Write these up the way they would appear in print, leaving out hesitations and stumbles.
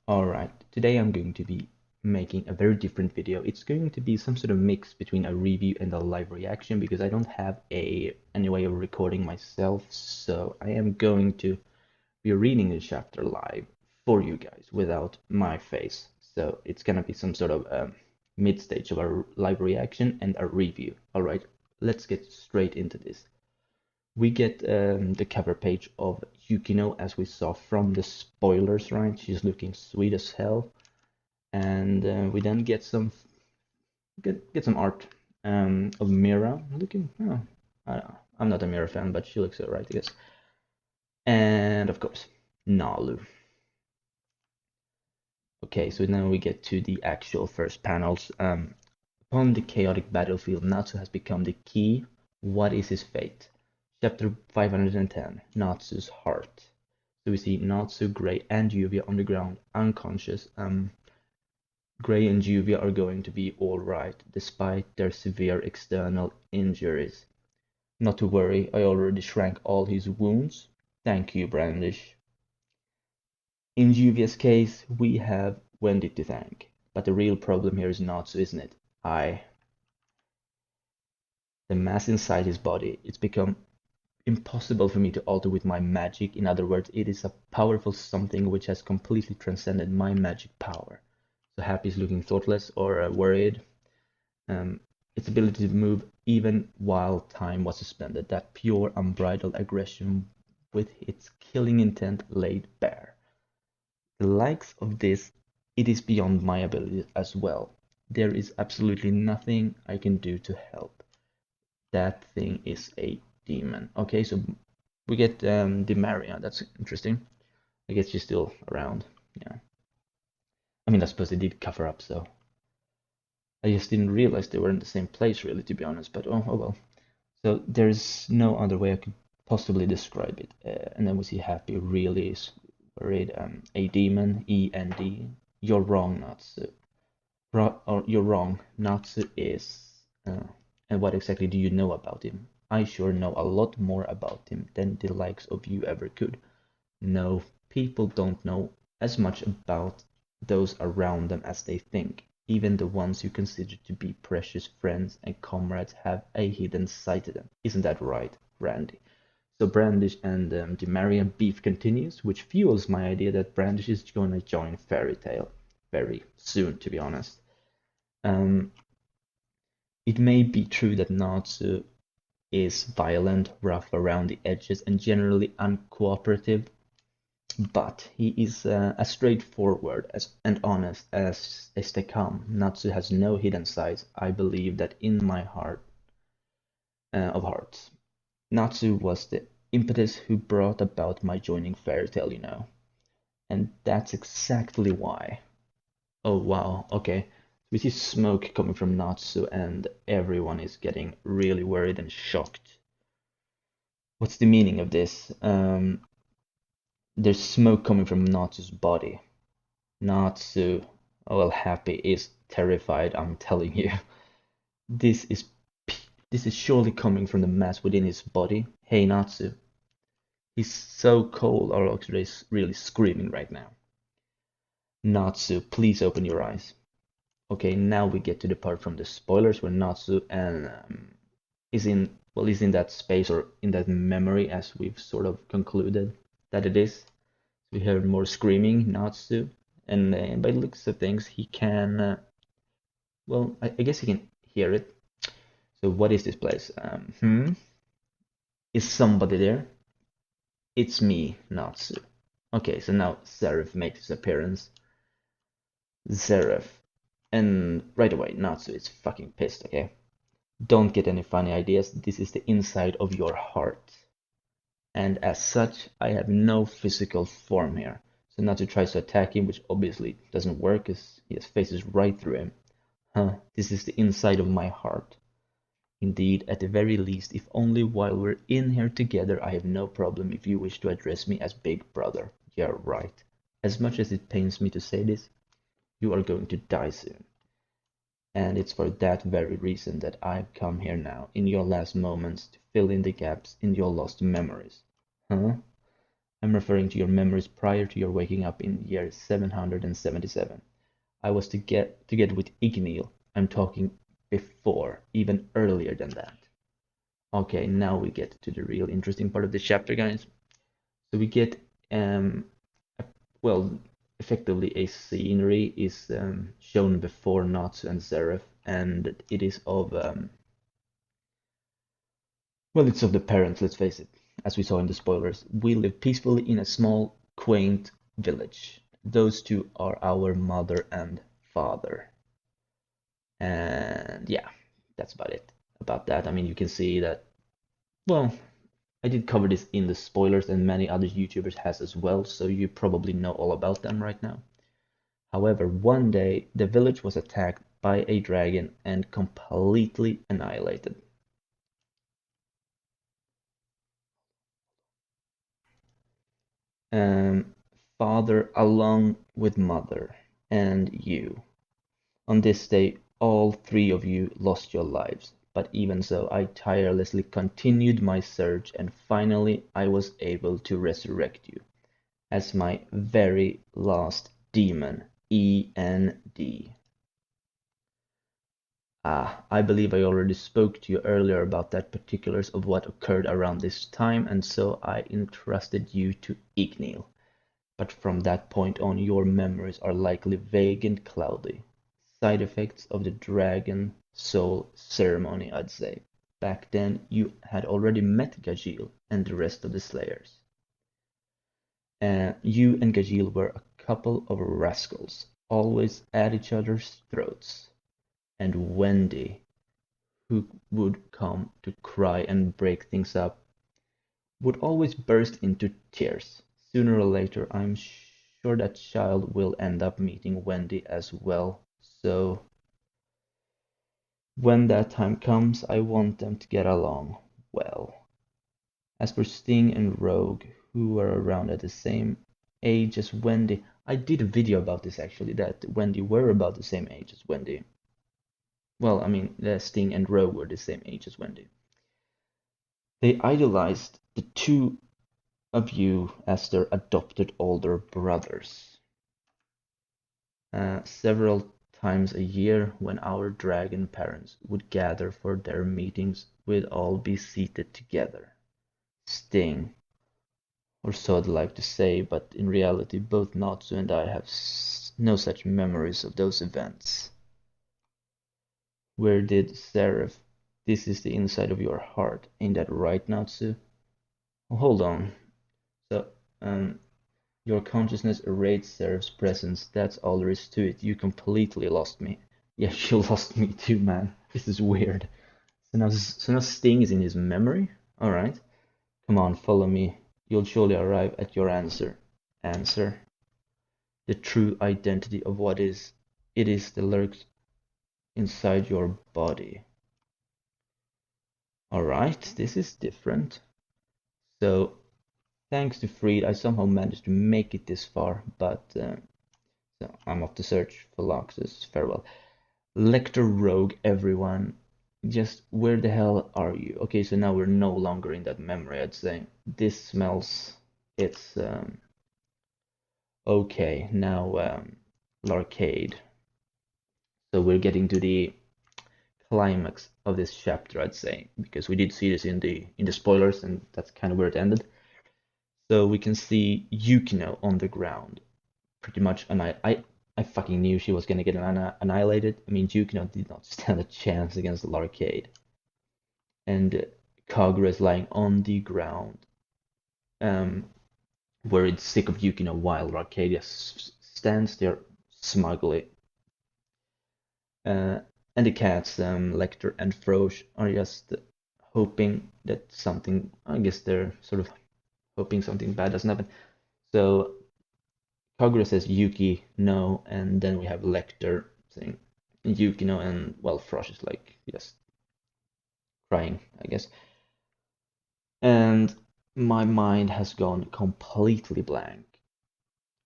Alright, today I'm going to be making a very different video. It's going to be some sort of mix between a review and a live reaction because I don't have any way of recording myself, so I am going to be reading the chapter live for you guys without my face. So it's gonna be some sort of mid-stage of a live reaction and a review. Alright, let's get straight into this. We get the cover page of Yukino as we saw from the spoilers, right? She's looking sweet as hell, and we then get some art of Mira looking. Oh, I don't know. I'm not a Mira fan, but she looks alright, I guess. And of course, Nalu. Okay, so now we get to the actual first panels. Upon the chaotic battlefield, Natsu has become the key. What is his fate? Chapter 510, Natsu's Heart. So we see Natsu, Gray, and Juvia on the ground, unconscious. Gray and Juvia are going to be alright, despite their severe external injuries. Not to worry, I already shrank all his wounds. Thank you, Brandish. In Juvia's case, we have Wendy to thank. But the real problem here is Natsu, isn't it? The mass inside his body, it's become impossible for me to alter with my magic. In other words, it is a powerful something which has completely transcended my magic power. So Happy is looking thoughtless or worried. Its ability to move even while time was suspended. That pure, unbridled aggression with its killing intent laid bare. The likes of this, it is beyond my ability as well. There is absolutely nothing I can do to help. That thing is a demon. Okay, so we get Maria. That's interesting. I guess she's still around. Yeah. I mean, I suppose they did cover up, so I just didn't realize they were in the same place, really, to be honest. But oh well. So there's no other way I could possibly describe it. And then we see Happy really is worried. A demon, END. You're wrong, Natsu. Or you're wrong. Natsu is. And what exactly do you know about him? I sure know a lot more about him than the likes of you ever could. No, people don't know as much about those around them as they think. Even the ones you consider to be precious friends and comrades have a hidden side to them. Isn't that right, Randy? So Brandish and the Marian beef continues, which fuels my idea that Brandish is going to join Fairy Tail very soon, to be honest. It may be true that Natsu is violent, rough around the edges, and generally uncooperative, but he is as straightforward and honest as they come. Natsu has no hidden sides. I believe that in my heart of hearts. Natsu was the impetus who brought about my joining Fairy Tail, and that's exactly why. Oh wow, okay. We see smoke coming from Natsu, and everyone is getting really worried and shocked. What's the meaning of this? There's smoke coming from Natsu's body. Natsu, well, Happy is terrified, I'm telling you. This is this is surely coming from the mass within his body. Hey, Natsu. He's so cold, our Oxford is really screaming right now. Natsu, please open your eyes. Okay, now we get to the part from the spoilers where Natsu and is in that space or in that memory, as we've sort of concluded that it is. We hear more screaming, Natsu, and by the looks of things, he can. Well, I guess he can hear it. So what is this place? Is somebody there? It's me, Natsu. Okay, so now Seraph makes his appearance. Seraph. And right away, Natsu is fucking pissed, okay? Don't get any funny ideas, this is the inside of your heart. And as such, I have no physical form here. So Natsu tries to attack him, which obviously doesn't work because his face is right through him. This is the inside of my heart. Indeed, at the very least, if only while we're in here together, I have no problem if you wish to address me as Big Brother. Yeah, right. As much as it pains me to say this, you are going to die soon. And it's for that very reason that I've come here now, in your last moments, to fill in the gaps in your lost memories. Huh? I'm referring to your memories prior to your waking up in year 777. I was together with Igneel. I'm talking before, even earlier than that. Okay, now we get to the real interesting part of the chapter, guys. So we get, well, effectively a scenery is shown before Natsu and Seraph, and it is of, well, it's of the parents, let's face it. As we saw in the spoilers, we live peacefully in a small, quaint village. Those two are our mother and father. And yeah, that's about it. About that, I mean, you can see that, well, I did cover this in the spoilers, and many other YouTubers has as well, so you probably know all about them right now. However, one day the village was attacked by a dragon and completely annihilated. Um, Father along with mother and you. On this day, all three of you lost your lives, but even so, I tirelessly continued my search, and finally I was able to resurrect you as my very last demon, END. I believe I already spoke to you earlier about that particulars of what occurred around this time, and so I entrusted you to Igneel. But from that point on, your memories are likely vague and cloudy. Side effects of the Dragon Soul ceremony, I'd say. Back then, you had already met Gajil and the rest of the Slayers. You and Gajil were a couple of rascals, always at each other's throats. And Wendy, who would come to cry and break things up, would always burst into tears. Sooner or later, I'm sure that child will end up meeting Wendy as well. So when that time comes, I want them to get along well. As for Sting and Rogue, who were around at the same age as Wendy, I did a video about this actually, that Wendy were about the same age as Wendy. Well, I mean, Sting and Rogue were the same age as Wendy. They idolized the two of you as their adopted older brothers. Several times a year, when our dragon parents would gather for their meetings, we'd all be seated together. Sting, or so I'd like to say, but in reality, both Natsu and I have no such memories of those events. Where did Seraph? This is the inside of your heart, ain't that right, Natsu? Oh, hold on. So, your consciousness erased Seraph's presence. That's all there is to it. You completely lost me. Yeah, you lost me too, man. This is weird. So now Sting is in his memory? Alright. Come on, follow me. You'll surely arrive at your answer. Answer. The true identity of what is. It is that lurks inside your body. Alright, this is different. So, thanks to Freed, I somehow managed to make it this far, but so I'm off to search for Loxus. Farewell. Lector Rogue, everyone. Just where the hell are you? Okay, so now we're no longer in that memory, I'd say. This smells. It's okay. Now LARCADE. So we're getting to the climax of this chapter, I'd say, because we did see this in the spoilers, and that's kind of where it ended. So we can see Yukino on the ground, pretty much. And I fucking knew she was gonna get annihilated. I mean, Yukino did not stand a chance against LARCADE. And Kagura is lying on the ground, worried, sick of Yukino, while Arcadia stands there smugly. And the cats, Lecter and Frosh, are just hoping that something, I guess they're sort of hoping something bad doesn't happen. So Kagura says Yuki, no, and then we have Lecter saying Yuki, no, and well, Frosh is like just crying, I guess. And my mind has gone completely blank.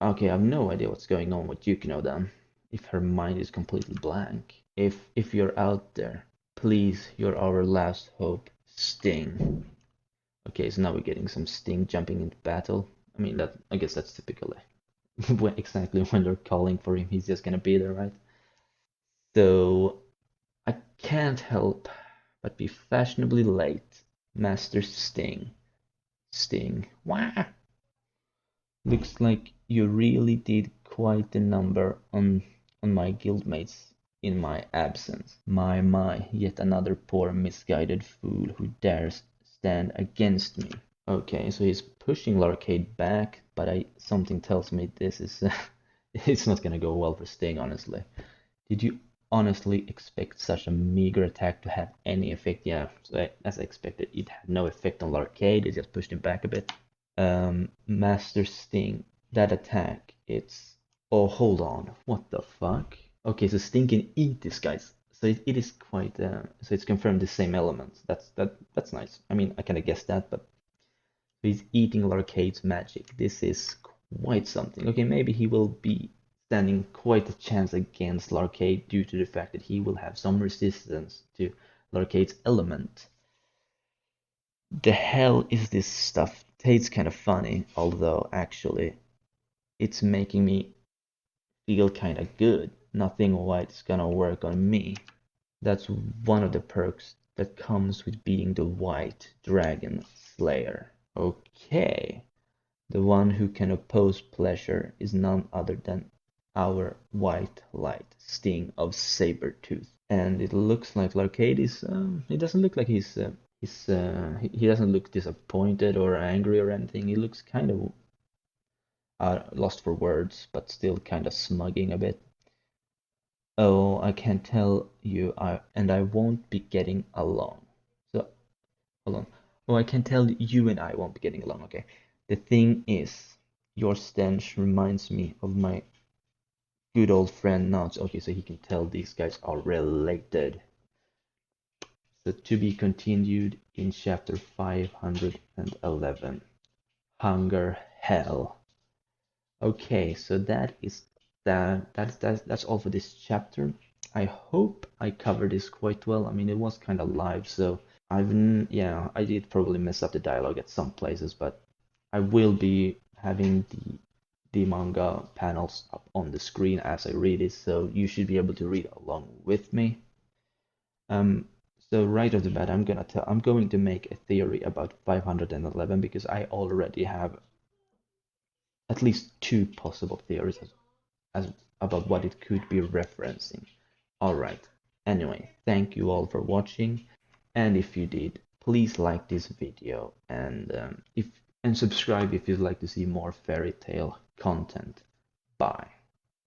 Okay, I have no idea what's going on with Yukino then. If her mind is completely blank. If you're out there, please, you're our last hope. Sting. Okay, so now we're getting some Sting jumping into battle. I mean, that I guess that's typically exactly when they're calling for him, he's just gonna be there, right? So I can't help but be fashionably late, Master Sting. Sting. Wah! Looks like you really did quite a number on my guildmates in my absence. My, yet another poor misguided fool who dares stand against me. Okay, so he's pushing Larcade back, but something tells me this is it's not gonna go well for Sting, honestly. Did you honestly expect such a meager attack to have any effect? Yeah, so as I expected, it had no effect on Larcade, it just pushed him back a bit. Master Sting, that attack, it's... Oh, hold on, what the fuck? Okay, so Sting can eat this, guys. So it is quite, so it's confirmed the same elements. That's nice. I mean, I kind of guessed that, but he's eating Larcade's magic. This is quite something. Okay, maybe he will be standing quite a chance against Larcade due to the fact that he will have some resistance to Larcade's element. The hell is this stuff? It's kind of funny, although actually it's making me feel kind of good. Nothing white's gonna work on me. That's one of the perks that comes with being the White Dragon Slayer. Okay. The one who can oppose pleasure is none other than our white light, Sting of Sabertooth. And it looks like Larcade is, it doesn't look like he doesn't look disappointed or angry or anything. He looks kind of lost for words, but still kind of smugging a bit. Oh, I can tell you, and I won't be getting along. So, hold on. Oh, I can tell you and I won't be getting along, okay? The thing is, your stench reminds me of my good old friend Notch. Okay, so he can tell these guys are related. So to be continued in chapter 511. Hunger Hell. Okay, so that's all for this chapter. I hope I covered this quite well. I mean, it was kind of live, so yeah, I did probably mess up the dialogue at some places, but I will be having the manga panels up on the screen as I read it, so you should be able to read along with me. Um, so right off the bat, I'm going to make a theory about 511 because I already have at least two possible theories as about what it could be referencing. Alright, anyway, thank you all for watching, and if you did, please like this video and subscribe if you'd like to see more fairy tale content. Bye.